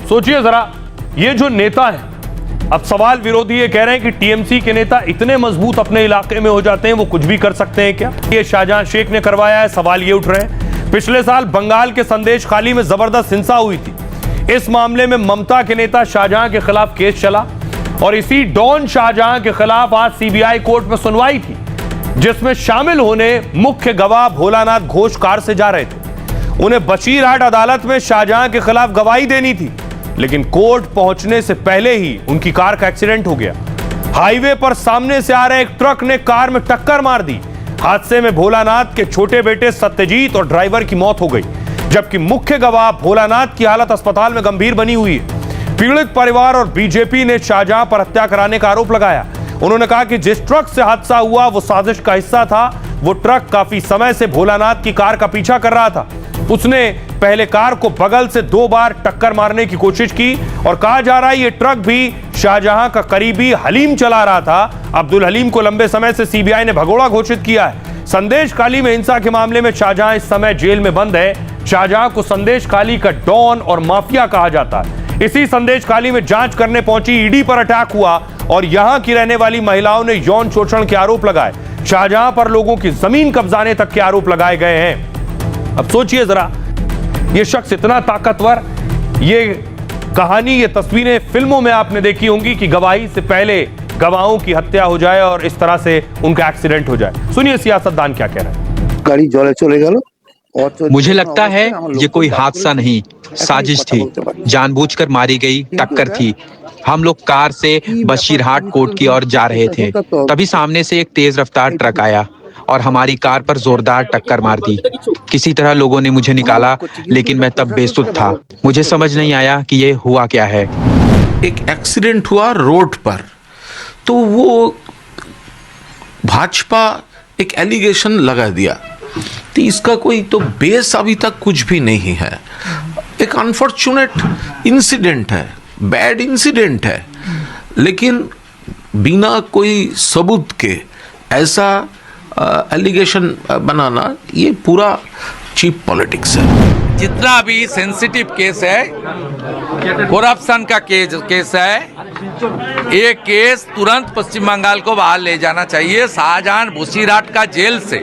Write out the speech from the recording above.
अब सोचिए जरा, ये जो नेता है, अब सवाल विरोधी ये कह रहे हैं कि टीएमसी के नेता इतने मजबूत अपने इलाके में हो जाते हैं, वो कुछ भी कर सकते हैं क्या? ये शाहजहां शेख ने करवाया है, सवाल ये उठ रहे हैं। पिछले साल बंगाल के संदेश खाली में जबरदस्त हिंसा हुई थी। इस मामले में ममता के नेता शाहजहां के खिलाफ केस चला और इसी डॉन शाहजहां के खिलाफ आज सीबीआई कोर्ट में सुनवाई थी, जिसमें शामिल होने मुख्य गवाह भोलानाथ घोष कार से जा रहे थे। उन्हें बशीरहाट अदालत में शाहजहां के खिलाफ गवाही देनी थी, लेकिन कोर्ट पहुंचने से पहले ही उनकी कार का एक्सीडेंट हो गया। हाईवे पर सामने से आ रहे एक ट्रक ने कार में टक्कर मार दी। हादसे में भोलानाथ के छोटे बेटे सत्यजीत और ड्राइवर की मौत हो गई, जबकि मुख्य गवाह भोलानाथ की हालत अस्पताल में गंभीर बनी हुई है। पीड़ित परिवार और बीजेपी ने शाहजहां पर हत्या कराने का आरोप लगाया। उन्होंने कहा कि जिस ट्रक से हादसा हुआ वो साजिश का हिस्सा था। वो ट्रक काफी समय से भोलानाथ की कार का पीछा कर रहा था। उसने पहले कार को बगल से 2 बार टक्कर मारने की कोशिश की और कहा जा रहा है ये ट्रक भी शाहजहां का करीबी हलीम चला रहा था। अब्दुल हलीम को लंबे समय से सीबीआई ने भगोड़ा घोषित किया है। संदेश खाली में हिंसा के मामले में शाहजहां इस समय जेल में बंद है। शाहजहां को संदेश खाली का डॉन और माफिया कहा जाता है। इसी संदेश खाली में जांच करने पहुंची ईडी पर अटैक हुआ और यहां की रहने वाली महिलाओं ने यौन शोषण के आरोप लगाए। शाहजहां पर लोगों की जमीन कब्जाने तक के आरोप लगाए गए हैं। अब सोचिए जरा, ये शख्स इतना ताकतवर, ये कहानी, ये तस्वीरें फिल्मों में आपने देखी होंगी कि गवाही से पहले गवाहों की हत्या हो जाए और इस तरह से उनका एक्सीडेंट हो जाए। सुनिए सियासतदान क्या कह रहे हैं। गाड़ी जले चले गেল। मुझे लगता है ये कोई हादसा नहीं, साजिश थी। जानबूझकर मारी गई टक्कर थी। हम लोग कार से बशीरहाट कोर्ट की ओर जा रहे थे, तभी सामने से एक तेज रफ्तार ट्रक आया और हमारी कार पर जोरदार टक्कर मार दी। किसी तरह लोगों ने मुझे निकाला, लेकिन मैं तब बेसुध था। मुझे समझ नहीं आया कि ये हुआ क्या है। एक एक्सीडेंट हुआ रोड पर, तो वो भाजपा एक एलिगेशन लगा दिया, तो इसका कोई तो बेस अभी तक कुछ भी नहीं है। एक अनफॉर्चुनेट इंसिडेंट है, बैड इंसिडेंट है, लेकिन बिना कोई सबूत के ऐसा एलिगेशन बनाना, ये पूरा चीप पॉलिटिक्स है। जितना भी सेंसिटिव केस है, करप्शन का केस है, ये केस तुरंत पश्चिम बंगाल को बाहर ले जाना चाहिए, शाहजहां बशीरहाट का जेल से।